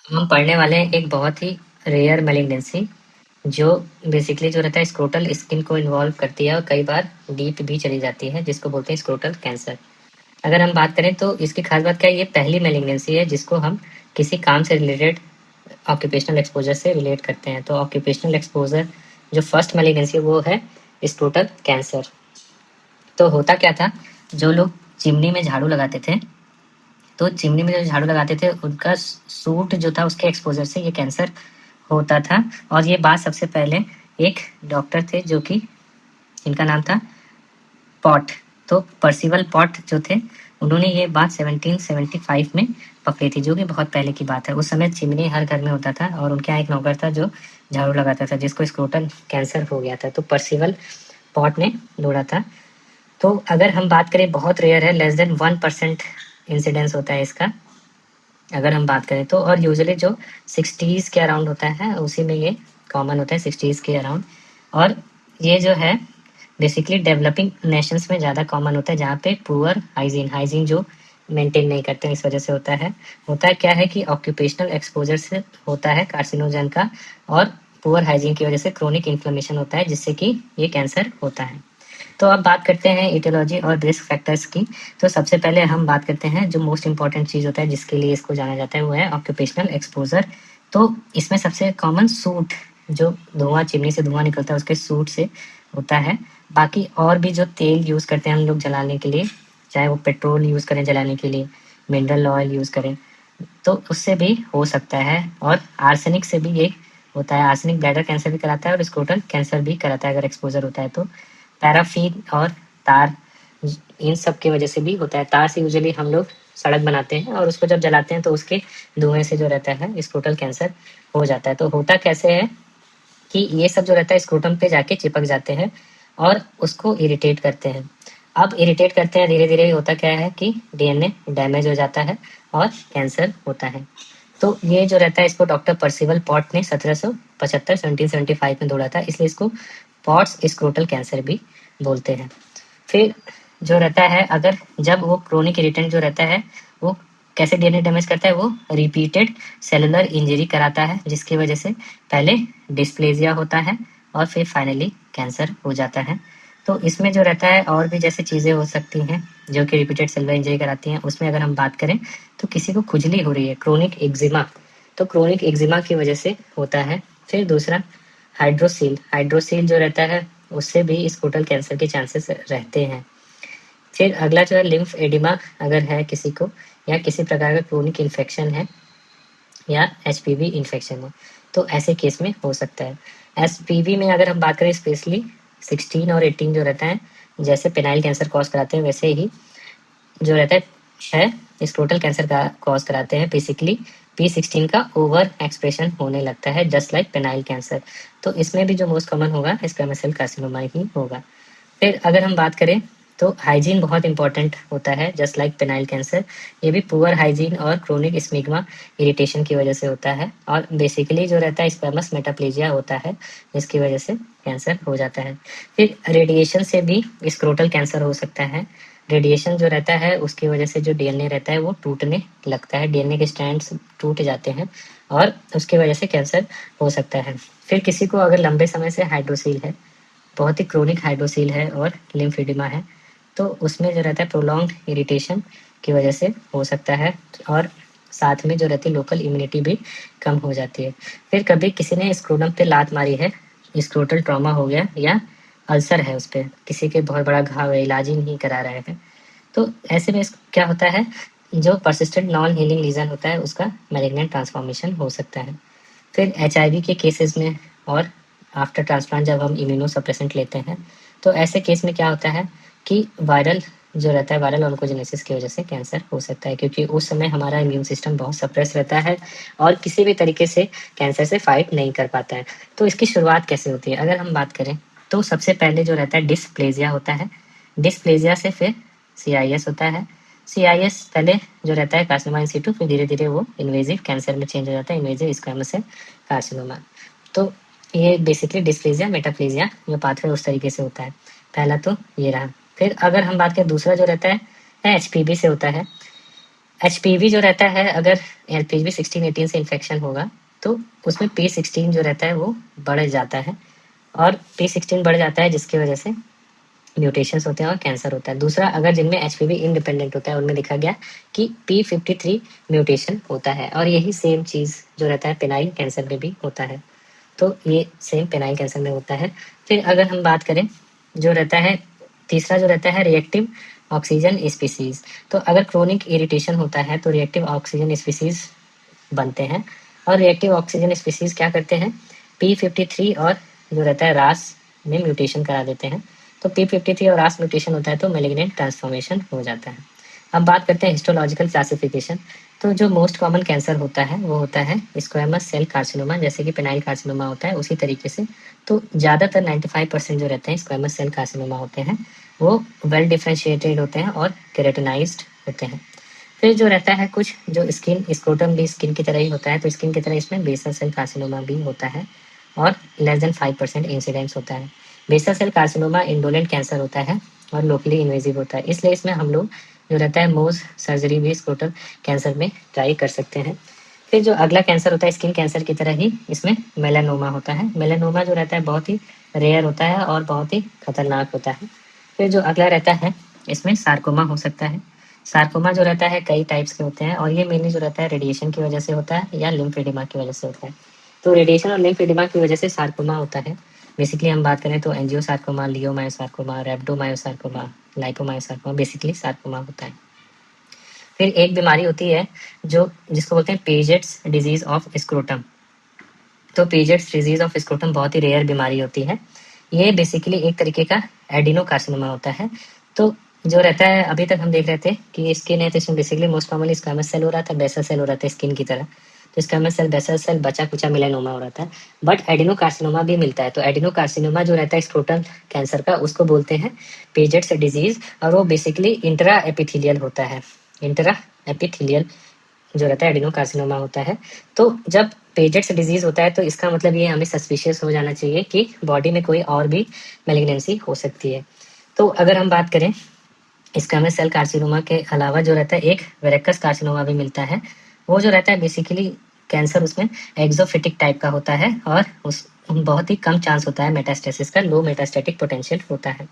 हम पढ़ने वाले हैं एक बहुत ही रेयर मैलिग्नेंसी, जो बेसिकली जो रहता है स्क्रोटल स्किन को इन्वॉल्व करती है और कई बार डीप भी चली जाती है, जिसको बोलते हैं स्क्रोटल कैंसर। अगर हम बात करें तो इसकी खास बात क्या है, ये पहली मैलिग्नेंसी है जिसको हम किसी काम से रिलेटेड ऑक्यूपेशनल एक्सपोजर से रिलेट करते हैं। तो ऑक्यूपेशनल एक्सपोजर जो फर्स्ट मैलिग्नेंसी वो है स्क्रोटल कैंसर। तो होता क्या था, जो लोग चिमनी में झाड़ू लगाते थे, तो चिमनी में जो झाड़ू लगाते थे उनका सूट जो था उसके एक्सपोजर से ये कैंसर होता था। और ये बात सबसे पहले एक डॉक्टर थे जो कि इनका नाम था पॉट। तो पर्सिवल पॉट जो थे उन्होंने ये बात 1775 में पकड़ी थी, जो कि बहुत पहले की बात है। उस समय चिमनी हर घर में होता था और उनके यहाँ एक नौकर था जो झाड़ू लगाता था, जिसको स्क्रोटल कैंसर हो गया था। तो पर्सिवल पॉट ने ढूंढा था। तो अगर हम बात करें, बहुत रेयर है, लेस देन 1% इंसिडेंस होता है इसका, अगर हम बात करें तो। और यूजुअली जो 60s के अराउंड होता है उसी में ये कॉमन होता है, 60s के अराउंड। और ये जो है बेसिकली डेवलपिंग नेशंस में ज़्यादा कॉमन होता है, जहाँ पे पुअर हाइजीन जो मेंटेन नहीं करते हैं, इस वजह से होता है क्या है कि ऑक्यूपेशनल एक्सपोजर से होता है कार्सिनोजन का, और पुअर हाइजीन की वजह से क्रोनिक इन्फ्लेमेशन होता है, जिससे कि ये कैंसर होता है। तो अब बात करते हैं इटियोलॉजी और रिस्क फैक्टर्स की। तो सबसे पहले हम बात करते हैं जो मोस्ट इंपॉर्टेंट चीज़ होता है जिसके लिए इसको जाना जाता है, वो है ऑक्यूपेशनल एक्सपोजर। तो इसमें सबसे कॉमन सूट, जो धुआं चिमनी से धुआं निकलता है उसके सूट से होता है। बाकी और भी जो तेल यूज़ करते हैं हम लोग जलाने के लिए, चाहे वो पेट्रोल यूज़ करें जलाने के लिए, मिनरल ऑयल यूज़ करें, तो उससे भी हो सकता है। और आर्सेनिक से भी ये होता है। आर्सेनिक ब्लैडर कैंसर भी कराता है और स्क्रोटल कैंसर भी कराता है अगर एक्सपोजर होता है तो। पैराफिन और तार, इन सब की वजह से भी होता है। तार से यूजुअली हम लोग सड़क बनाते हैं और उसको जब जलाते हैं तो उसके धुएं से जो रहता है स्क्रोटल कैंसर हो जाता है। तो होता कैसे है कि ये सब जो रहता है स्क्रोटम पे जाके चिपक जाते हैं और उसको इरिटेट करते हैं। अब इरिटेट करते हैं धीरे धीरे, होता क्या है कि डीएनए डैमेज हो जाता है और कैंसर होता है। तो ये जो रहता है इसको डॉक्टर पर्सिवल पॉट ने 1775 1775 में ढूंढा था, इसलिए इसको पॉट्स स्क्रोटल कैंसर भी बोलते हैं। फिर जो रहता है, अगर जब वो क्रोनिक इरिटेंट जो रहता है वो कैसे डीएनए डैमेज करता है, वो रिपीटेड सेलुलर इंजरी कराता है, जिसकी वजह से पहले डिस्प्लेजिया होता है और फिर फाइनली कैंसर हो जाता है। तो इसमें जो रहता है और भी जैसे चीज़ें हो सकती हैं जो कि रिपीटेड सेलुलर इंजरी कराती हैं। उसमें अगर हम बात करें तो किसी को खुजली हो रही है, क्रोनिक एक्जिमा, तो क्रोनिक एक्जिमा की वजह से होता है। फिर दूसरा हाइड्रोसील, हाइड्रोसील जो रहता है उससे भी स्क्रोटल कैंसर के चांसेस रहते हैं। फिर अगला जो है लिम्फ एडिमा, अगर है किसी को, या किसी प्रकार का क्रोनिक इन्फेक्शन है या एचपीवी इन्फेक्शन है, तो ऐसे केस में हो सकता है। एचपीवी में अगर हम बात करें स्पेशली 16 और 18 जो रहता है, जैसे पेनाइल कैंसर कॉज कराते हैं वैसे ही जो रहता है स्क्रोटल कैंसर का कॉज कराते हैं। बेसिकली P16 का ओवर एक्सप्रेशन होने लगता है, जस्ट लाइक पेनाइल कैंसर। तो इसमें भी जो मोस्ट कॉमन होगा स्क्वैमस सेल कार्सिनोमा ही होगा। फिर अगर हम बात करें तो हाइजीन बहुत इंपॉर्टेंट होता है, जस्ट लाइक पेनाइल कैंसर। ये भी पुअर हाइजीन और क्रोनिक स्मिग्मा इरिटेशन की वजह से होता है। और बेसिकली जो रहता है स्क्वैमस मेटाप्लेजिया होता है, जिसकी वजह से कैंसर हो जाता है। फिर रेडिएशन से भी स्क्रोटल कैंसर हो सकता है। रेडिएशन जो रहता है उसकी वजह से जो डीएनए रहता है वो टूटने लगता है, डीएनए के स्ट्रैंड्स टूट जाते हैं और उसकी वजह से कैंसर हो सकता है। फिर किसी को अगर लंबे समय से हाइड्रोसील है, बहुत ही क्रोनिक हाइड्रोसील है और लिम्फेडिमा है, तो उसमें जो रहता है प्रोलॉन्ग इरिटेशन की वजह से हो सकता है। और साथ में जो रहती है लोकल इम्यूनिटी भी कम हो जाती है। फिर कभी किसी ने स्क्रोटम पे लात मारी है, स्क्रोटल ट्रॉमा हो गया, या अल्सर है उस पर, किसी के बहुत बड़ा घाव है, इलाज ही नहीं करा रहे हैं, तो ऐसे में क्या होता है, जो परसिस्टेंट नॉन हीलिंग लीजन होता है उसका मैलिग्नेंट ट्रांसफॉर्मेशन हो सकता है। फिर एचआईवी के केसेस में और आफ्टर ट्रांसप्लांट जब हम इम्यूनो सप्रेसेंट लेते हैं, तो ऐसे केस में क्या होता है कि वायरल जो रहता है, वायरल ऑन्कोजेनेसिस की वजह से कैंसर हो सकता है, क्योंकि उस समय हमारा इम्यून सिस्टम बहुत सप्रेस रहता है और किसी भी तरीके से कैंसर से फाइट नहीं कर पाता है। तो इसकी शुरुआत कैसे होती है, अगर हम बात करें तो सबसे पहले जो रहता है डिस्प्लेजिया होता है। डिस्प्लेजिया से फिर सीआईएस होता है। सीआईएस पहले जो रहता है कार्सिनोमा इन सिटू, फिर धीरे धीरे वो इन्वेजिव कैंसर में चेंज हो जाता है, इन्वेजिव स्क्वैमस सेल कार्सिनोमा। तो ये बेसिकली डिस्प्लेजिया मेटाप्लेजिया जो पाथवे उस तरीके से होता है। पहला तो ये रहा। फिर अगर हम बात करें दूसरा जो रहता है एचपीवी से होता है। एचपीवी जो रहता है, अगर एलपीवी 16-18 से इन्फेक्शन होगा तो उसमें P16 जो रहता है वो बढ़ जाता है, और P16 बढ़ जाता है जिसकी वजह से म्यूटेशंस होते हैं और कैंसर होता है। दूसरा, अगर जिनमें एचपीवी इंडिपेंडेंट होता है उनमें देखा गया कि P53 म्यूटेशन होता है, और यही सेम चीज़ जो रहता है पेनाइल कैंसर में भी होता है। तो ये सेम पेनाइल कैंसर में होता है। फिर अगर हम बात करें जो रहता है, तीसरा जो रहता है रिएक्टिव ऑक्सीजन स्पीसीज। तो अगर क्रोनिक इरिटेशन होता है तो रिएक्टिव ऑक्सीजन स्पीसीज बनते हैं, और रिएक्टिव ऑक्सीजन स्पीसीज क्या करते हैं, P53 और जो रहता है रास में म्यूटेशन करा देते हैं। तो P53 और रास म्यूटेशन होता है तो मेलिग्नेंट ट्रांसफॉर्मेशन हो जाता है। अब बात करते हैं हिस्टोलॉजिकल क्लासिफिकेशन। तो जो मोस्ट कॉमन कैंसर होता है वो होता है स्क्वेमस सेल कार्सिनोमा, जैसे कि पेनाइल कार्सिनोमा होता है उसी तरीके से। तो ज़्यादातर 95% जो रहते हैं स्क्वेमस सेल कार्सिनोमा होते हैं वो वेल डिफ्रेंशिएटेड होते हैं और केरेटिनाइज्ड होते हैं। फिर जो रहता है कुछ जो स्किन स्क्रोटम भी स्किन की तरह ही होता है, तो स्किन की तरह इसमें बेसल सेल कार्सिनोमा भी होता है, और लेस देन 5% इंसिडेंस होता है। Basal cell carcinoma indolent cancer होता है और लोकली इन्वेजिव होता है, इसलिए इसमें हम लोग जो रहता है मोज सर्जरी भी स्क्रोटल कैंसर में ट्राई कर सकते हैं। फिर जो अगला कैंसर होता है स्किन कैंसर की तरह ही इसमें मेलानोमा होता है। मेलानोमा जो रहता है बहुत ही रेयर होता है और बहुत ही खतरनाक होता है। फिर जो अगला रहता है इसमें सार्कोमा हो सकता है। सार्कोमा जो रहता है कई टाइप्स के होते हैं, और ये मेनली जो रहता है रेडिएशन की वजह से होता है या लिम्फेडिमा की वजह से होता है। तो रेडिएशन और लिम्फेडिमा की वजह से सार्कोमा होता है। बेसिकली हम बात करें तो angiosarcoma, leiomyosarcoma, rhabdomyosarcoma, lipomyosarcoma, basically sarcoma होता है। फिर एक बीमारी होती है जो जिसको बोलते हैं पेजेट्स डिजीज ऑफ स्क्रोटम। तो पेजेट्स डिजीज ऑफ स्क्रोटम बहुत ही रेयर बीमारी होती है। ये बेसिकली एक तरीके का एडिनोकार्सिनोमा होता है। तो जो रहता है, अभी तक हम देख रहे थे कि स्किन है तो इसमें basically most commonly squamous cell हो रहा था, बेसल सेल हो रहा था स्किन की तरह। तो स्क्वैमस सेल, बेसल सेल, बचा कुचा मेलानोमा हो रहा था। बट एडिनोकार्सिनोमा भी मिलता है। तो एडिनोकार्सिनोमा जो रहता है स्क्रोटल कैंसर का उसको बोलते हैं पेजेट्स डिजीज, और वो बेसिकली इंट्रा एपिथेलियल होता है। इंट्रा एपिथेलियल जो रहता है एडिनोकार्सिनोमा होता है। तो जब पेजेट्स डिजीज होता है तो इसका मतलब ये हमें सस्पिशियस हो जाना चाहिए कि बॉडी में कोई और भी मेलिग्नेंसी हो सकती है। तो अगर हम बात करें स्क्वैमस सेल कार्सिनोमा के अलावा जो रहता है एक वेरेकस कार्सिनोमा भी मिलता है। वो जो रहता है बेसिकली कैंसर उसमें एक्सोफिटिक टाइप का होता है, और उस बहुत ही कम चांस होता है मेटास्टेसिस का, लो मेटास्टेटिक पोटेंशियल होता है।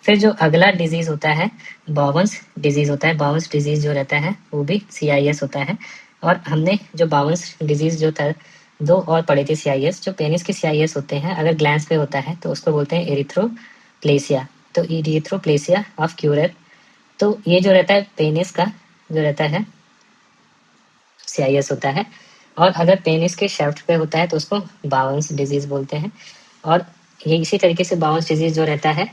फिर जो अगला डिजीज होता है बॉवंस डिजीज होता है। बॉवंस डिजीज जो रहता है वो भी CIS होता है। और हमने जो बॉवंस डिजीज जो था दो और पढ़े थे CIS। जो पेनिस के CIS होते हैं अगर ग्लैंड्स पे होता है तो उसको बोलते हैं एरिथ्रोप्लेसिया। तो एरिथ्रोप्लेसिया ऑफ क्यूरेट। तो ये जो रहता है पेनिस का जो रहता है CIS होता है, और अगर पेनिस के शेफ्ट पे होता है तो उसको बाउंस डिजीज बोलते हैं। और ये इसी तरीके से बाउंस डिजीज जो रहता है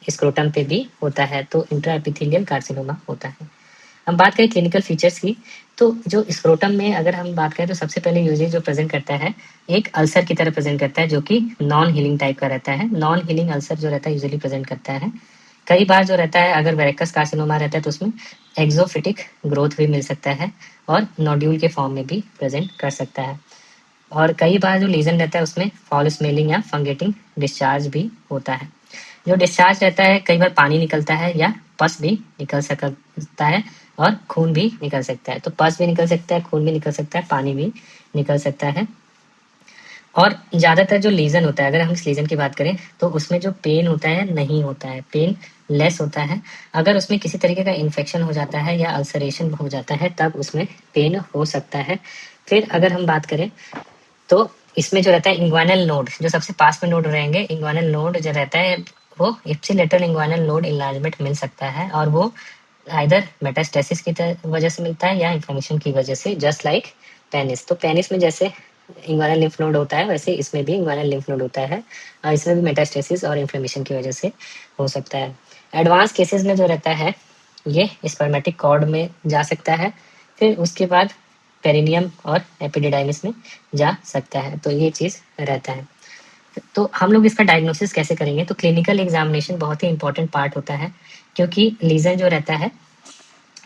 स्क्रोटम पे भी होता है, तो इंट्रा एपिथेलियल कार्सिनोमा होता है। हम बात करें क्लिनिकल फीचर्स की, तो जो स्क्रोटम में अगर हम बात करें तो सबसे पहले यूजली जो प्रेजेंट करता है एक अल्सर की तरह प्रेजेंट करता है, जो कि नॉन हीलिंग टाइप का रहता है। नॉन हीलिंग अल्सर जो रहता है यूजली प्रेजेंट करता है। कई बार जो रहता है अगर वेरेकस कार्सिनोमा रहता है तो उसमें एक्सोफिटिक ग्रोथ भी मिल सकता है, और नोड्यूल के फॉर्म में भी प्रेजेंट कर सकता है। और कई बार जो लीजन रहता है उसमें फॉल स्मेलिंग या फंगेटिंग डिस्चार्ज भी होता है। जो डिस्चार्ज रहता है कई बार पानी निकलता है या पस भी निकल सकता है, और खून भी निकल सकता है। तो पस भी निकल सकता है, खून भी निकल सकता है, पानी भी निकल सकता है। और ज़्यादातर जो लीजन होता है, अगर हम इस लीजन की बात करें तो उसमें जो पेन होता है नहीं होता है, पेन लेस होता है। अगर उसमें किसी तरीके का इन्फेक्शन हो जाता है या अल्सरेशन हो जाता है तब उसमें पेन हो सकता है। फिर अगर हम बात करें तो इसमें जो रहता है इंग्वानल नोड, जो सबसे पास में नोड रहेंगे, इंग्वानल नोड जो रहता है वो इप्सिलेटरल इंग्वानल नोड इनलार्जमेंट मिल सकता है, और वो आइदर मेटास्टेसिस की वजह से मिलता है या इन्फ्लेमेशन की वजह से, जस्ट लाइक पेनिस। तो पेनिस में जैसे इंग्वानल लिम्फ नोड होता है वैसे इसमें भी इंग्वानल लिम्फ नोड होता है, और इसमें भी मेटास्टेसिस और इन्फ्लेमेशन की वजह से हो सकता है। एडवांस केसेस में जो रहता है ये स्पर्मेटिक कॉर्ड में जा सकता है, फिर उसके बाद पेरिनियम और एपिडिडाइमिस में जा सकता है। तो ये चीज़ रहता है। तो हम लोग इसका डायग्नोसिस कैसे करेंगे, तो क्लिनिकल एग्जामिनेशन बहुत ही इंपॉर्टेंट पार्ट होता है, क्योंकि लीजन जो रहता है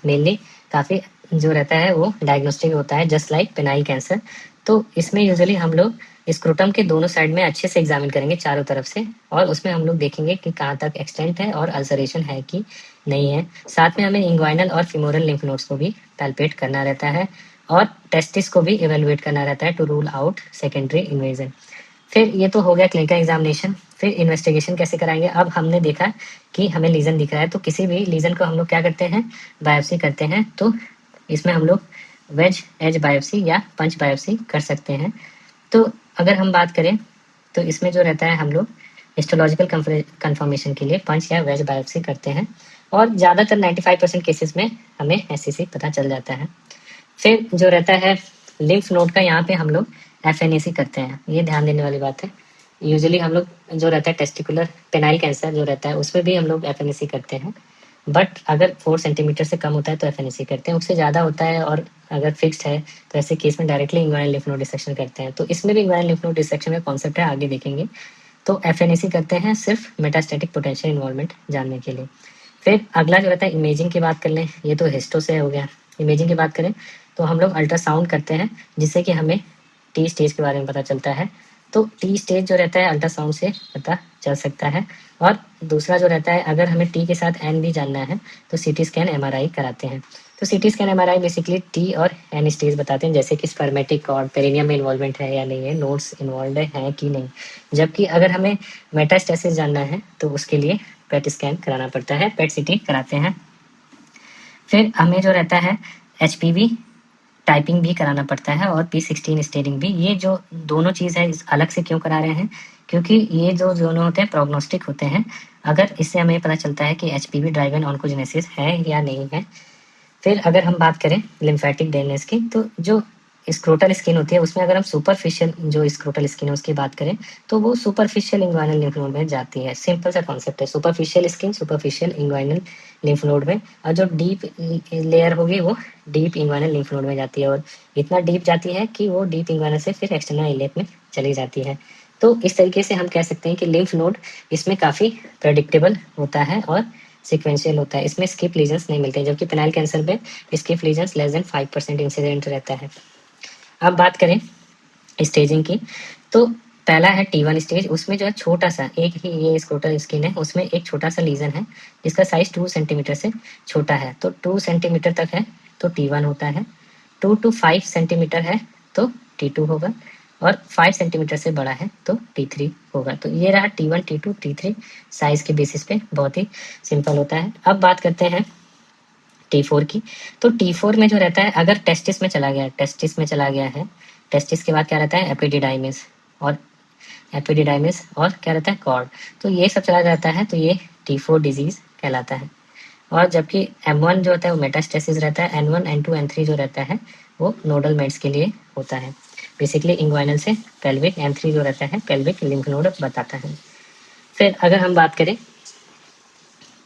मेनली काफ़ी जो रहता है वो डायग्नोस्टिक होता है, जस्ट लाइक पेनाइल कैंसर। तो इसमें यूजुअली हम लोग स्क्रोटम के दोनों साइड में अच्छे से एग्जामिन करेंगे चारों तरफ से, और उसमें हम लोग देखेंगे कि कहाँ तक एक्सटेंट है और अल्सरेशन है कि नहीं है। साथ में हमें इंग्वाइनल और फिमोरल लिम्फ नोड्स को भी पैल्पेट करना रहता है, और टेस्टिस को भी इवेलुएट करना रहता है to rule out secondary invasion. फिर ये तो हो गया क्लिनिकल एग्जामिनेशन। फिर इन्वेस्टिगेशन कैसे कराएंगे? अब हमने देखा कि हमें लीजन दिख रहा है, तो किसी भी लीजन को हम लोग क्या करते हैं, बायोप्सी करते हैं। तो इसमें हम लोग वेज एज बायोप्सी या पंच बायोप्सी कर सकते हैं। तो अगर हम बात करें तो इसमें जो रहता है हम लोग हिस्टोलॉजिकल कंफर्मेशन के लिए पंच या वेज बायोप्सी करते हैं, और ज़्यादातर 95% केसेस में हमें एससीसी पता चल जाता है। फिर जो रहता है लिम्फ नोड का, यहाँ पे हम लोग एफएनएसी करते हैं, ये ध्यान देने वाली बात है। यूजुअली हम लोग जो रहता है टेस्टिकुलर पेनाइल कैंसर जो रहता है उसमें भी हम लोग एफएनएसी करते हैं, बट अगर 4 सेंटीमीटर से कम होता है तो एफएनएसी करते हैं, उससे ज़्यादा होता है और अगर फिक्स्ड है तो ऐसे केस में directly inguinal lymph node dissection करते हैं। तो इसमें भी इंग्वाइनल लिम्फ नोड डिसेक्शन का कॉन्सेप्ट है, आगे देखेंगे। तो एफएनएसी करते हैं सिर्फ मेटास्टैटिक पोटेंशियल इन्वॉल्वमेंट जानने के लिए। फिर अगला जो रहता है इमेजिंग की बात कर लें, ये तो हिस्टो से हो गया। इमेजिंग की बात करें तो हम लोग अल्ट्रासाउंड करते हैं, जिससे कि हमें टी स्टेज के बारे में पता चलता है। तो टी स्टेज जो रहता है अल्ट्रासाउंड से पता चल सकता है। और दूसरा जो रहता है, अगर हमें टी के साथ एन भी जानना है तो सीटी स्कैन एमआरआई कराते हैं। तो CT scan MRI basically T और एन स्टेज बताते हैं, जैसे कि स्पर्मेटिक कॉर्ड पेरिनियम में इन्वॉल्वमेंट है या नहीं है, नोड्स इन्वॉल्व है कि नहीं। जबकि अगर हमें मेटास्टेसिस जानना है तो उसके लिए पेट स्कैन कराना पड़ता है, पेट सीटी कराते हैं। फिर हमें जो रहता है एचपीवी टाइपिंग भी कराना पड़ता है और P16 स्टेरिंग भी। ये जो दोनों चीज़ है अलग से क्यों करा रहे हैं, क्योंकि ये जो दोनों होते हैं प्रोग्नोस्टिक होते हैं। अगर इससे हमें पता चलता है कि एचपीवी ड्राइवन ऑन्कोजेनेसिस है या नहीं है। फिर अगर हम बात करें लिम्फेटिक ड्रेनेज की, तो जो स्क्रोटल स्किन होती है उसमें अगर हम सुपरफिशियल जो स्क्रोटल स्किन है उसकी बात करें तो वो सुपरफिशियल इंग्वाइनल लिम्फ नोड में जाती है। सिंपल सा कॉन्सेप्ट है, superficial skin superficial inguinal lymph node में, और जो डीप लेयर होगी वो डीप इंग्वाइनल लिम्फ नोड में जाती है, और इतना डीप जाती है कि वो डीप इंग्वाइनल से फिर एक्सटर्नल इलेट में चली जाती है। तो इस तरीके से हम कह सकते हैं कि लिम्फ नोड इसमें काफ़ी प्रेडिक्टेबल होता है और सिक्वेंशियल होता है, इसमें स्किप लीजन्स नहीं मिलते, जबकि पेनाइल कैंसर में skip lesions less than 5% incident रहता है। अब बात करें स्टेजिंग की, तो पहला है T1 स्टेज। उसमें जो है छोटा सा एक ही ये स्क्रोटल स्किन है, उसमें एक छोटा सा लीजन है जिसका साइज 2 सेंटीमीटर से छोटा है, तो 2 सेंटीमीटर तक है तो T1 होता है। 2 to 5 सेंटीमीटर है तो T2 होगा, और 5 सेंटीमीटर से बड़ा है तो T3 होगा। तो ये रहा T1 T2 T3 साइज के बेसिस पे, बहुत ही सिंपल होता है। अब बात करते हैं T4 की। तो T4 में जो रहता है, अगर टेस्टिस में चला गया है, टेस्टिस में चला गया है, टेस्टिस के बाद क्या रहता है एपिडिडाइमिस, और एपिडिडाइमिस और क्या रहता है कॉर्ड। तो ये सब चला जाता है तो ये T4 डिजीज कहलाता है। और जबकि M1 जो होता है वो मेटास्टेसिस रहता है, N1 N2 N3 जो रहता है वो नोडल मेड्स के लिए होता है। बेसिकली इंग्वाइनल से पेल्विक, M3 जो रहता है पेल्विक लिम्फ नोड बताता है। फिर अगर हम बात करें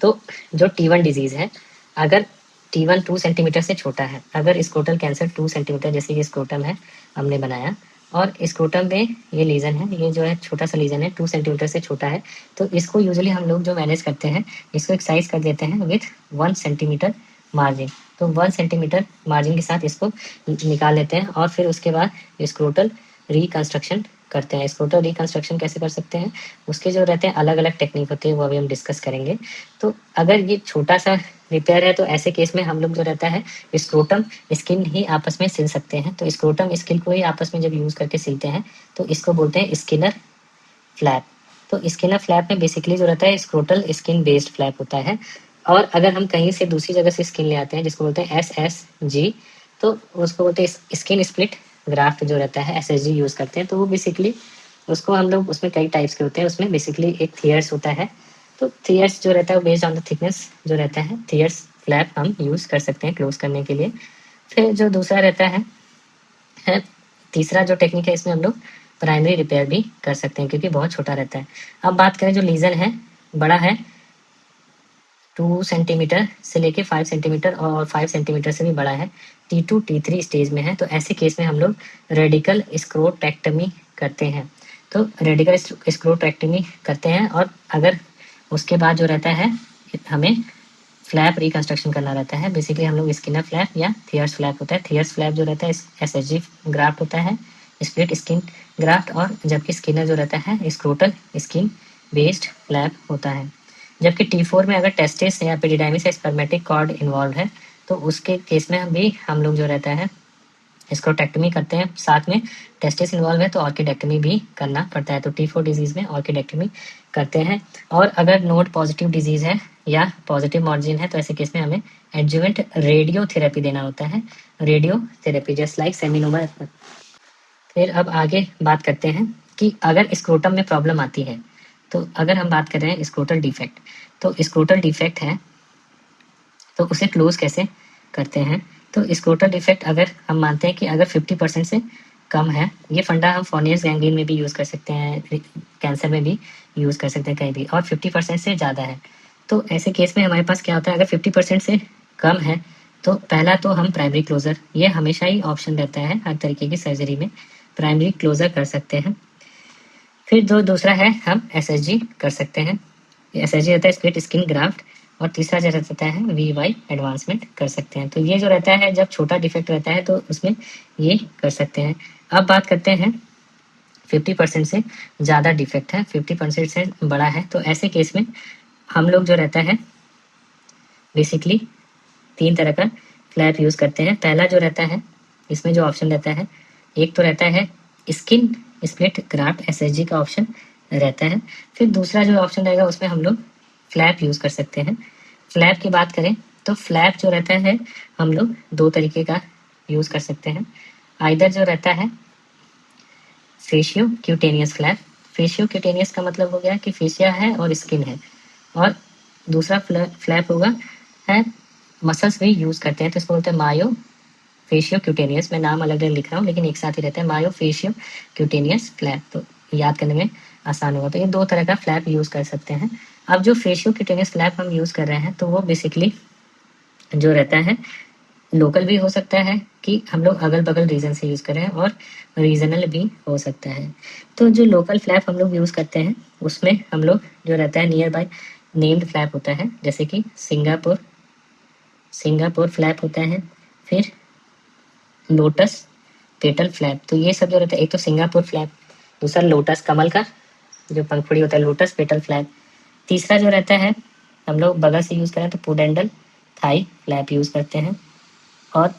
तो जो T1 डिजीज है, अगर T1 2 सेंटीमीटर से छोटा है, अगर स्क्रोटल कैंसर 2 सेंटीमीटर जैसे ये स्क्रोटम है हमने बनाया, और स्क्रोटम में ये लीजन है, ये जो है छोटा सा लीजन है 2 सेंटीमीटर से छोटा है, तो इसको यूजुअली हम लोग जो मैनेज करते हैं इसको एक्साइज कर देते हैं विथ 1 सेंटीमीटर मार्जिन। तो 1 सेंटीमीटर मार्जिन के साथ इसको निकाल लेते हैं, और फिर उसके बाद स्क्रोटल रिकंस्ट्रक्शन करते हैं। स्क्रोटल रिकंस्ट्रक्शन कैसे कर सकते हैं, उसके जो रहते हैं अलग अलग टेक्निक होती है, वो अभी हम डिस्कस करेंगे। तो अगर ये छोटा सा रिपेयर है तो ऐसे केस में हम लोग जो रहता है स्क्रोटम स्किन ही आपस में सिल सकते हैं। तो स्क्रोटम स्किन को ही आपस में जब यूज़ करके सिलते हैं तो इसको बोलते हैं स्किनर फ्लैप। तो स्किनर फ्लैप में बेसिकली जो रहता है स्क्रोटल स्किन बेस्ड फ्लैप होता है। और अगर हम कहीं से दूसरी जगह से स्किन ले आते हैं जिसको बोलते हैं SSG, तो उसको बोलते हैं स्किन स्प्लिट ग्राफ्ट जो रहता है SSG यूज़ करते हैं। तो वो बेसिकली उसको हम लोग, उसमें कई टाइप्स के होते हैं, उसमें बेसिकली एक थियर्स होता है। तो थियर्स जो रहता है बेस्ड ऑन द थिकनेस जो रहता है, थियर्स फ्लैप हम यूज़ कर सकते हैं क्लोज करने के लिए। फिर जो दूसरा रहता है तीसरा जो टेक्निक है, इसमें हम लोग प्राइमरी रिपेयर भी कर सकते हैं क्योंकि बहुत छोटा रहता है। अब बात करें जो लीजन है बड़ा है 2 सेंटीमीटर से लेके 5 सेंटीमीटर, और 5 सेंटीमीटर से भी बड़ा है, T2 T3 स्टेज में है, तो ऐसे केस में हम लोग रेडिकल स्क्रोटेक्टमी करते हैं। तो रेडिकल स्क्रोटेक्टमी करते हैं, और अगर उसके बाद जो रहता है हमें फ्लैप रिकंस्ट्रक्शन करना रहता है। बेसिकली हम लोग स्किनर फ्लैप या थियर्स फ्लैप होता है, थियर्स फ्लैप जो रहता है SSG ग्राफ्ट होता है, स्प्लिट स्किन ग्राफ्ट, और जबकि स्किनर जो रहता है स्क्रोटल स्किन बेस्ड फ्लैप होता है। जबकि T4 में अगर टेस्टिस या एपिडिडाइमिस या स्पर्मेटिक कॉर्ड इन्वॉल्व है तो उसके केस में भी हम लोग जो रहता है स्क्रोटेक्टमी करते हैं। साथ में टेस्टिस इन्वॉल्व है तो ऑर्किडेक्टमी भी करना पड़ता है। तो T4 डिजीज में ऑर्किडेक्टमी करते हैं। और अगर नोड पॉजिटिव डिजीज है या पॉजिटिव मार्जिन है तो ऐसे केस में हमें एडजुवेंट रेडियोथेरेपी देना होता है, रेडियोथेरेपी जस्ट लाइक सेमिनोवा। फिर अब आगे बात करते हैं कि अगर स्क्रोटम में प्रॉब्लम आती है, तो अगर हम बात कर रहे हैं स्क्रोटल डिफेक्ट, तो स्क्रोटल डिफेक्ट है तो उसे क्लोज कैसे करते हैं। तो स्क्रोटल डिफेक्ट अगर हम मानते हैं कि अगर 50% से कम है, ये फंडा हम फोनियस गैंग्रीन में भी यूज़ कर सकते हैं, कैंसर में भी यूज़ कर सकते हैं कहीं भी, और 50% से ज़्यादा है तो ऐसे केस में हमारे पास क्या होता है, अगर 50% से कम है तो पहला तो हम प्राइमरी क्लोजर, ये हमेशा ही ऑप्शन रहता है हर तरीके की सर्जरी में, प्राइमरी क्लोजर कर सकते हैं। फिर जो दूसरा है हम SSG कर सकते हैं, SSG रहता है स्प्लिट स्किन ग्राफ्ट, और तीसरा जो रहता है VY एडवांसमेंट कर सकते हैं। तो ये जो रहता है जब छोटा डिफेक्ट रहता है तो उसमें ये कर सकते हैं। अब बात करते हैं 50% से ज़्यादा डिफेक्ट है, 50% से बड़ा है, तो ऐसे केस में हम लोग जो रहता है बेसिकली 3 तरह का फ्लैप यूज़ करते हैं। पहला जो रहता है इसमें जो ऑप्शन रहता है, एक तो रहता है स्किन स्प्लिट ग्राफ्ट SSG का ऑप्शन रहता है। फिर दूसरा जो ऑप्शन रहेगा उसमें हम लोग फ्लैप यूज़ कर सकते हैं। फ्लैप की बात करें तो फ्लैप जो रहता है हम लोग 2 तरीके का यूज़ कर सकते हैं। आइदर जो रहता है फेशियो क्यूटेनियस फ्लैप, फेशियो क्यूटेनियस का मतलब हो गया कि फेशिया है और स्किन है, और दूसरा फ्लैप होगा है मसल्स भी यूज़ करते हैं तो इसको बोलते हैं मायो फेशियो क्यूटेनियस। मैं नाम अलग अलग लिख रहा हूँ लेकिन एक साथ ही रहता है, मायो फेशियो क्यूटेनियस फ्लैप, तो याद करने में आसान होगा। तो ये 2 तरह का फ्लैप यूज़ कर सकते हैं। अब जो फेशियो क्यूटेनियस फ्लैप हम यूज़ कर रहे हैं तो वो बेसिकली जो रहता है लोकल भी हो सकता है कि हम लोग अगल बगल रीजन से यूज़ करें, और रीजनल भी हो सकता है। तो जो लोकल फ्लैप हम लोग यूज़ करते हैं उसमें हम लोग जो रहता है नियर बाय नेम्ड फ्लैप होता है, जैसे कि सिंगापुर फ्लैप होता है, फिर लोटस पेटल फ्लैप। तो ये सब जो रहता है, एक तो सिंगापुर फ्लैप, दूसरा लोटस कमल का जो पंखुड़ी होता है लोटस पेटल फ्लैप, तीसरा जो रहता है हम लोग बगल से यूज़ करें तो पुडेंडल थाई फ्लैप यूज़ करते हैं, और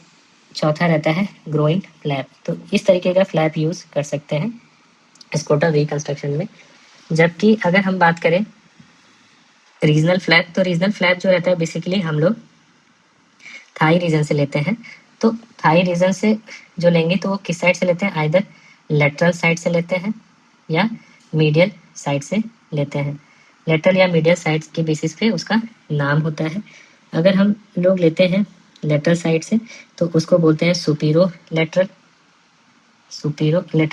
चौथा रहता है ग्रोइंग फ्लैप। तो इस तरीके का फ्लैप यूज़ कर सकते हैं स्क्रोटल रिकंस्ट्रक्शन में। जबकि अगर हम बात करें रीजनल फ्लैप, तो रीजनल फ्लैप जो रहता है बेसिकली हम लोग थाई रीजन से लेते हैं। तो थाई रीजन से जो लेंगे तो वो किस साइड से लेते हैं, आइदर लेटरल साइड से लेते हैं या मीडियल साइड से लेते हैं। लेटरल या मीडियल साइड के बेसिस पे उसका नाम होता है। अगर हम लोग लेते हैं लेटरल साइड से तो उसको बोलते हैं सुपीरो लेटरल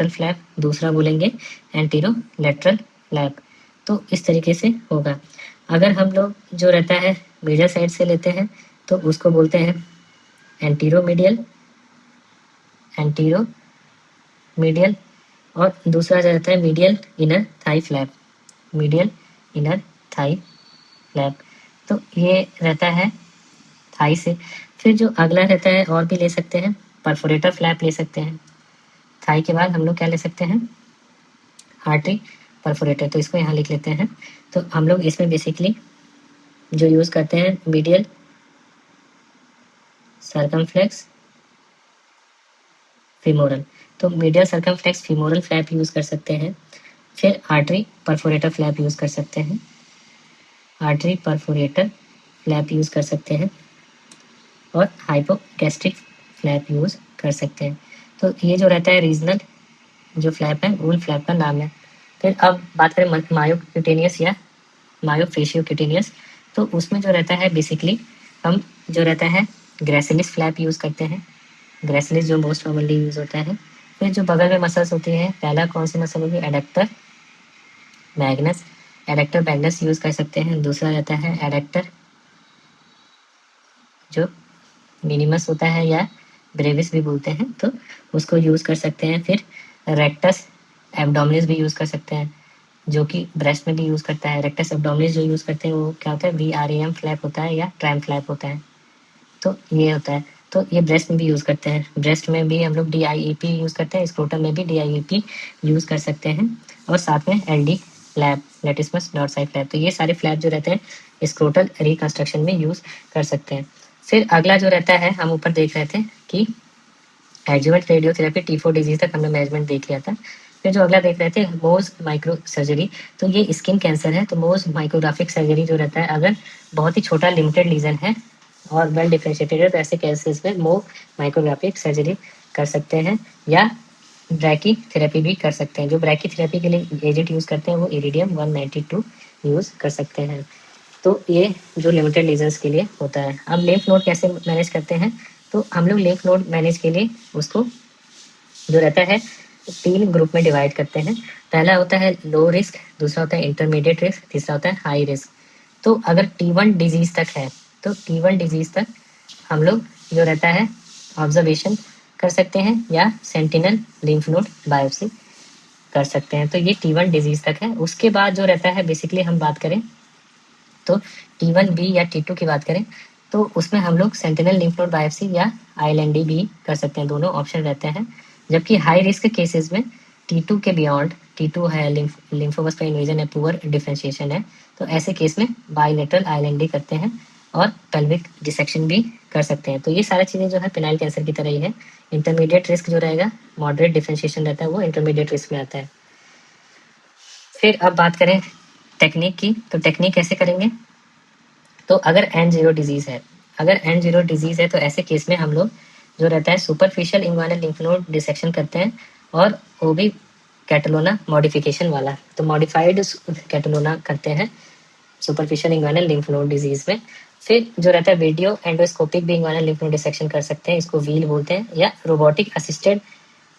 फ्लैप, दूसरा बोलेंगे एंटीरो लेटरल फ्लैप। तो इस तरीके से होगा। अगर हम लोग जो रहता है मीडियल साइड से लेते हैं तो उसको बोलते हैं एंटीरो मीडियल, और दूसरा जो रहता है medial inner thigh flap, medial inner thigh flap. तो ये रहता है थाई से। फिर जो अगला रहता है और भी ले सकते हैं, परफोरेटर फ्लैप ले सकते हैं। थाई के बाद हम लोग क्या ले सकते हैं, आर्टरी परफोरेटर, तो इसको यहाँ लिख लेते हैं। तो हम लोग इसमें बेसिकली जो यूज़ करते हैं मीडियल सर्कमफ्लेक्स फीमोरल, तो medial circumflex femoral flap use कर सकते हैं। फिर आर्टरी परफोरेटर फ्लैप यूज़ कर सकते हैं, आर्टरी परफोरेटर फ्लैप यूज़ कर सकते हैं, और हाइपोगैस्ट्रिक फ्लैप यूज़ कर सकते हैं। तो ये जो रहता है रीजनल जो फ्लैप है उन फ्लैप का नाम है। फिर अब बात करें मायोक्यूटेनियस या मायोफेशियोक्यूटेनियस, तो उसमें जो रहता है बेसिकली हम जो रहता है ग्रेसिलिस फ्लैप यूज़ करते हैं, ग्रेसिलिस जो मोस्ट कॉमनली यूज़ होता है। फिर जो बगल में मसल्स होती है, पहला कौन सी मसल होगी, एडेक्टर मैग्नस यूज़ कर सकते हैं। दूसरा रहता है एडेक्टर जो मिनिमस होता है या ब्रेविस भी बोलते हैं, तो उसको यूज़ कर सकते हैं। फिर रेक्टस एब्डोमिनिस भी यूज़ कर सकते हैं, जो कि ब्रेस्ट में भी यूज़ करता है। रेक्टस एब्डोमिनिस जो यूज़ करते हैं वो क्या होता है, VRAM फ्लैप होता है या ट्रैम फ्लैप होता है। तो ये होता है। तो ये ब्रेस्ट में भी यूज़ करते हैं। ब्रेस्ट में भी हम लोग DIEP यूज़ करते हैं, स्क्रोटम में भी DIEP यूज़ कर सकते हैं, और साथ में LD फ्लैप, लेटिस्मस डॉर्साई फ्लैप। तो ये सारे फ्लैप जो रहते हैं स्क्रोटल रिकंस्ट्रक्शन में यूज़ कर सकते हैं। फिर अगला जो रहता है, हम ऊपर देख रहे थे कि एडजुवेंट रेडियोथेरेपी T4 डिजीज तक हमने मैनेजमेंट देख लिया था। फिर जो अगला देख रहे थे मोज माइक्रो सर्जरी, तो ये स्किन कैंसर है। तो मोज माइक्रोग्राफिक सर्जरी जो रहता है, अगर बहुत ही छोटा लिमिटेड लीजन है और वेल डिफरेंशिएटेड है, तो ऐसे केसेस में मोव माइक्रोग्राफिक सर्जरी कर सकते हैं, या ब्रैकी थेरेपी भी कर सकते हैं। जो ब्रैकी थेरेपी के लिए एजेंट यूज़ करते हैं वो इरिडियम 192 यूज़ कर सकते हैं। तो ये जो लिमिटेड लीजन्स के लिए होता है। अब लिम्फ नोड कैसे मैनेज करते हैं, तो हम लोग लिम्फ नोड मैनेज के लिए उसको जो रहता है 3 ग्रुप में डिवाइड करते हैं। पहला होता है लो रिस्क, दूसरा होता है इंटरमीडिएट रिस्क, तीसरा होता है हाई रिस्क। तो अगर T1 डिजीज तक है, तो T1 डिजीज तक हम लोग जो रहता है ऑब्जर्वेशन कर सकते हैं या सेंटिनल लिम्फ नोड बायोप्सी कर सकते हैं। तो ये T1 डिजीज तक है। उसके बाद जो रहता है, बेसिकली हम बात करें तो T1B या T2 की बात करें, तो उसमें हम लोग सेंटिनल लिम्फ नोड बायोप्सी या ILND भी कर सकते हैं, दोनों ऑप्शन रहते हैं। जबकि हाई रिस्क केसेस में T2 के बियॉन्ड, T2 है लिम्फोमस का इन्वेजन है, पुअर डिफरेंशिएशन है, तो ऐसे केस में बाइलेटरल ILND करते हैं और पेल्विक डिसेक्शन भी कर सकते हैं। तो ये सारी चीज़ें जो है पेनाइल कैंसर की तरह ही है। इंटरमीडिएट रिस्क जो रहेगा, मॉडरेट डिफरेंशिएशन रहता है, वो इंटरमीडिएट रिस्क में आता है। फिर अब बात करें टेक्निक की, तो टेक्निक कैसे करेंगे, तो अगर N0 डिजीज है, अगर N0 डिजीज है, तो ऐसे केस में हम लोग जो रहता है सुपरफिशियल इंग्वानल लिम्फ नोड डिसेक्शन करते हैं, और वो भी कैटलोना मॉडिफिकेशन वाला। तो मॉडिफाइड कैटलोना करते हैं सुपरफिशियल इंग्वानल लिम्फ नोड डिजीज में। फिर जो रहता है वीडियो एंडोस्कोपिक भी इंग्वानल लिम्फ नोड डिसेक्शन कर सकते हैं, इसको व्हील बोलते हैं, या robotic assisted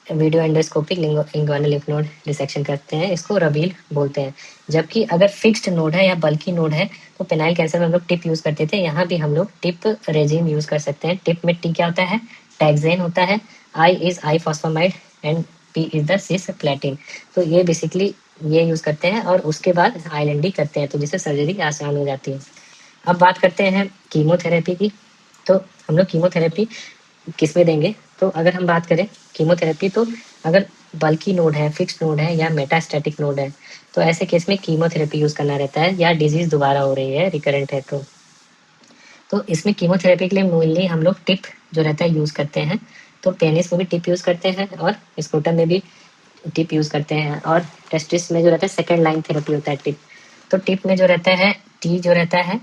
video endoscopic inguinal lymph node dissection करते हैं, इसको रबील बोलते हैं। जबकि अगर फिक्स्ड नोड है या बल्की नोड है, तो पेनाइल कैंसर में हम लोग टिप यूज़ करते थे, यहाँ भी हम लोग टिप रेजिम यूज़ कर सकते हैं। टिप में टी क्या होता है, टैक्सेन होता है, I is ifosfamide, and P is the cisplatin. तो ये बेसिकली ये यूज़ करते हैं, और उसके बाद ILND करते हैं, तो जिससे सर्जरी आसान हो जाती है। अब बात करते हैं कीमोथेरेपी की, तो हम लोग कीमोथेरेपी किस में देंगे, तो अगर हम बात करें कीमोथेरेपी, तो अगर बल्की नोड है, फिक्स्ड नोड है, या मेटास्टैटिक नोड है, तो ऐसे केस में कीमोथेरेपी यूज़ करना रहता है, या डिजीज़ दोबारा हो रही है, रिकरेंट है तो इसमें कीमोथेरेपी के लिए मेनली हम लोग टिप जो रहता है यूज़ करते हैं। तो पेनिस में भी टिप यूज़ करते हैं, और स्क्रोटम में भी टिप यूज़ करते हैं, और टेस्टिस में जो रहता है सेकेंड लाइन थेरेपी होता है टिप। तो टिप में जो रहता है टी जो रहता है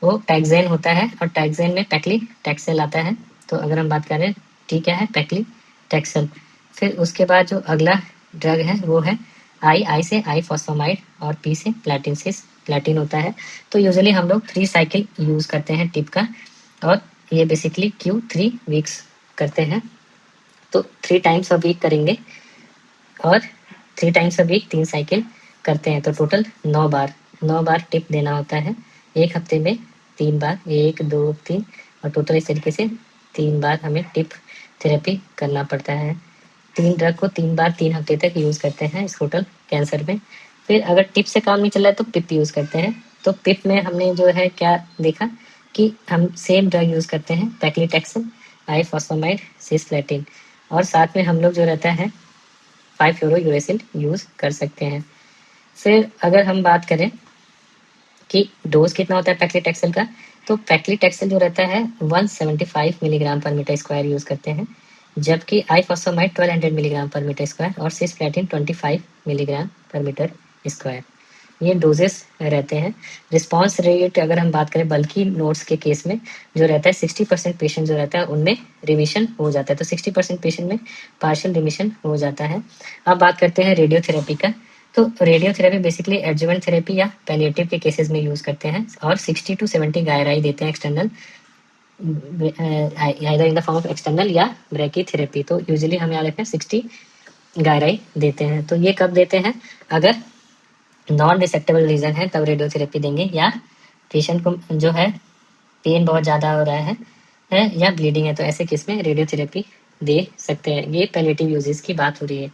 वो टैक्सेन होता है, और टैक्सेन में पैक्ली टैक्सेल आता है। तो अगर हम बात करें टी क्या है, पैक्ली टैक्सेल। फिर उसके बाद जो अगला ड्रग है वो है आई से आई फॉस्फामाइड, और पी से प्लेटिनसिस प्लेटिन होता है। तो यूजुअली हम लोग 3 साइकिल यूज़ करते हैं टिप का, और ये बेसिकली Q3 वीक्स करते हैं। तो 3 टाइम्स अ वीक करेंगे, और 3 टाइम्स अ वीक 3 साइकिल करते हैं, तो टोटल 9 बार टिप देना होता है। एक हफ्ते में 3 बार, 1 2 3, और टोटल इस तरीके से 3 बार हमें टिप थेरेपी करना पड़ता है। 3 ड्रग को 3 बार 3 हफ्ते तक यूज़ करते हैं स्क्रोटल कैंसर में। फिर अगर टिप से काम नहीं चल रहा है, तो पिप यूज़ करते हैं। तो पिप में हमने जो है क्या देखा कि हम सेम ड्रग यूज़ करते हैं, पैक्लीटैक्सेल, आईफॉस्फामाइड, सिस्प्लेटिन, और साथ में हम लोग जो रहता है 5-फ्लोरोयूरेसिल यूज़ कर सकते हैं। फिर अगर हम बात करें कि डोज कितना होता है पैक्लीटैक्सेल का, तो पैक्लीटैक्सेल जो रहता है 175 मिलीग्राम पर मीटर स्क्वायर यूज़ करते हैं, जबकि आईफॉस्फामाइड 1200 मिलीग्राम पर मीटर स्क्वायर, और सिस्प्लेटिन 25 मिलीग्राम पर मीटर स्क्वायर, ये डोजेस रहते हैं। रिस्पांस रेट अगर हम बात करें बल्कि नोड्स के केस में, जो रहता है 60% पेशेंट जो रहता है उनमें रिमिशन हो जाता है, तो 60% पेशेंट में पार्शियल रिमिशन हो जाता है। अब बात करते हैं रेडियोथेरेपी का, तो रेडियोथेरेपी बेसिकली एडजुवेंट थेरेपी या पैलिएटिव के केसेस में यूज़ करते हैं, और 60 to 70 गायराई देते हैं external, either in the form of external या ब्रैकीथेरेपी। तो यूजुअली हम याद रखें 60 गायराई देते हैं। तो ये कब देते हैं, अगर नॉन रिसेक्टेबल रीजन है तब रेडियोथेरेपी देंगे, या पेशेंट को जो है पेन बहुत ज़्यादा हो रहा है या ब्लीडिंग है, तो ऐसे केस में रेडियोथेरेपी दे सकते हैं। ये पैलिएटिव यूजेस की बात हो रही है।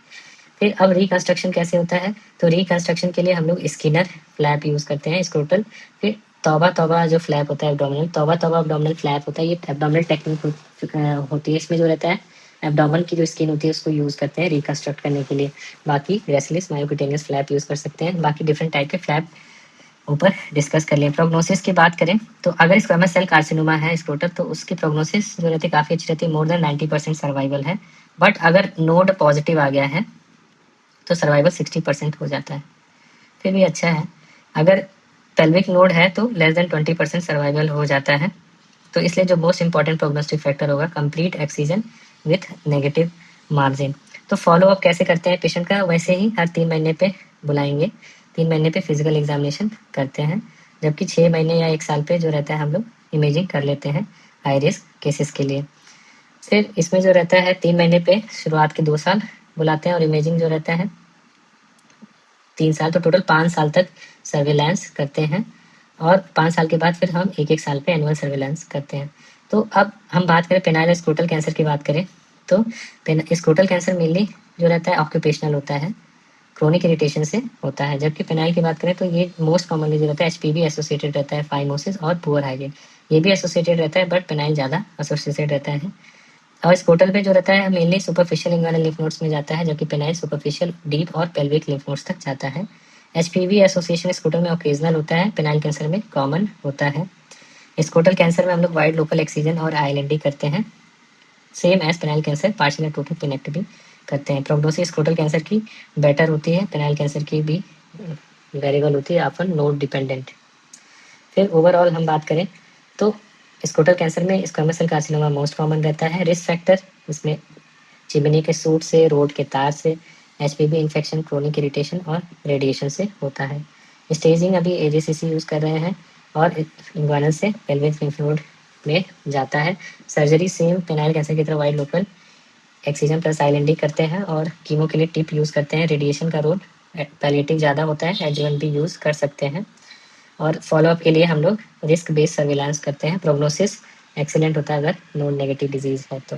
फिर अब रिकंस्ट्रक्शन कैसे होता है, तो रिकंस्ट्रक्शन के लिए हम लोग स्किनर फ्लैप यूज़ करते हैं स्क्रोटल। फिर तौबा तौबा जो फ्लैप होता है एब्डोमिनल, तौबा तौबा एब्डोमिनल फ्लैप होता है, ये एब्डोमिनल टेक्निक होती है। इसमें जो रहता है एब्डोमेन की जो स्किन होती है उसको यूज़ करते हैं रिकंस्ट्रक्ट करने के लिए। बाकी रेसलिस मायोक्यूटेनियस फ्लैप यूज़ कर सकते हैं। बाकी डिफरेंट टाइप के फ्लैप ऊपर डिस्कस कर लिए। प्रोग्नोसिस की बात करें तो अगर स्क्वेमस सेल कार्सिनोमा है स्क्रोटल, तो उसकी प्रोग्नोसिस जो रहती है काफ़ी अच्छी रहती है, मोर देन 90% सर्वाइवल है। बट अगर नोड पॉजिटिव आ गया है तो सर्वाइवल 60% हो जाता है, फिर भी अच्छा है। अगर पेल्विक नोड है तो लेस देन 20% सर्वाइवल हो जाता है। तो इसलिए जो मोस्ट इंपॉर्टेंट प्रोग्नोस्टिक फैक्टर होगा complete excision with negative margin. तो फॉलो अप कैसे करते हैं पेशेंट का, वैसे ही हर 3 महीने पे बुलाएंगे, 3 महीने पे फिजिकल एग्जामिनेशन करते हैं, जबकि 6 महीने या 1 साल पे जो रहता है हम लोग इमेजिंग कर लेते हैं हाई रिस्क केसेस के लिए। फिर इसमें जो रहता है 3 महीने पे शुरुआत के 2 साल बुलाते हैं और इमेजिंग जो रहता है 3 साल, तो टोटल 5 साल तक सर्वेलेंस करते हैं। और 5 साल के बाद फिर हम 1-1 साल पे एनुअल सर्वेलेंस करते हैं। तो अब हम बात करें पेनाइल स्क्रोटल कैंसर की बात करें तो स्क्रोटल कैंसर मेनली जो रहता है ऑक्यूपेशनल होता है, क्रोनिक इरिटेशन से होता है। जबकि पेनाइल की बात करें तो ये मोस्ट कॉमनली जो रहता है एचपीवी एसोसिएटेड रहता है, फाइमोसिस और पुअर हाइजीन ये भी एसोसिएटेड रहता है, बट पेनाइल ज़्यादा एसोसिएटेड रहता है। और स्क्रोटल पे जो रहता है मेनली सुपरफिशियल इंग्वानल लिम्फ नोड्स में जाता है, जबकि पेनाइल सुपरफिशियल डीप और पेल्विक लिम्फ नोड्स तक जाता है। एचपीवी एसोसिएशन स्क्रोटल में ओकेजनल होता है, पेनाइल कैंसर में कॉमन होता है। स्क्रोटल कैंसर में हम लोग वाइड लोकल एक्सीजन और आईएलएनडी करते हैं, same as penile cancer partial या टोटल पेनेक्टमी करते हैं। प्रोग्नोसिस स्क्रोटल कैंसर की बेटर होती है, पेनाइल कैंसर की भी वेरिएबल होती है, ऑफन नोड डिपेंडेंट। फिर ओवरऑल हम बात करें तो स्क्रोटल कैंसर में squamous cell carcinoma most common रहता है। रिस्क फैक्टर इसमें चिमनी के सूट से, रोड के तार से, एचपीवी इन्फेक्शन, क्रोनिक इरिटेशन और रेडिएशन से होता है। स्टेजिंग अभी एजीसीसी यूज़ कर रहे हैं और इंग्वानल से पेल्विक लिम्फ नोड में जाता है। सर्जरी सेम पेनाइल कैंसर की तरह वाइड लोकल एक्सीजन प्लस आईएलएनडी करते हैं और कीमो के लिए टिप यूज़ करते हैं। रेडिएशन का रोल पैलिएटिव ज़्यादा होता है, एडजुवेंट भी यूज़ कर सकते हैं। और फॉलोअप के लिए हम लोग रिस्क बेस्ड सर्विलांस करते हैं। प्रोग्नोसिस एक्सीलेंट होता है अगर नोन नेगेटिव डिजीज़ है तो।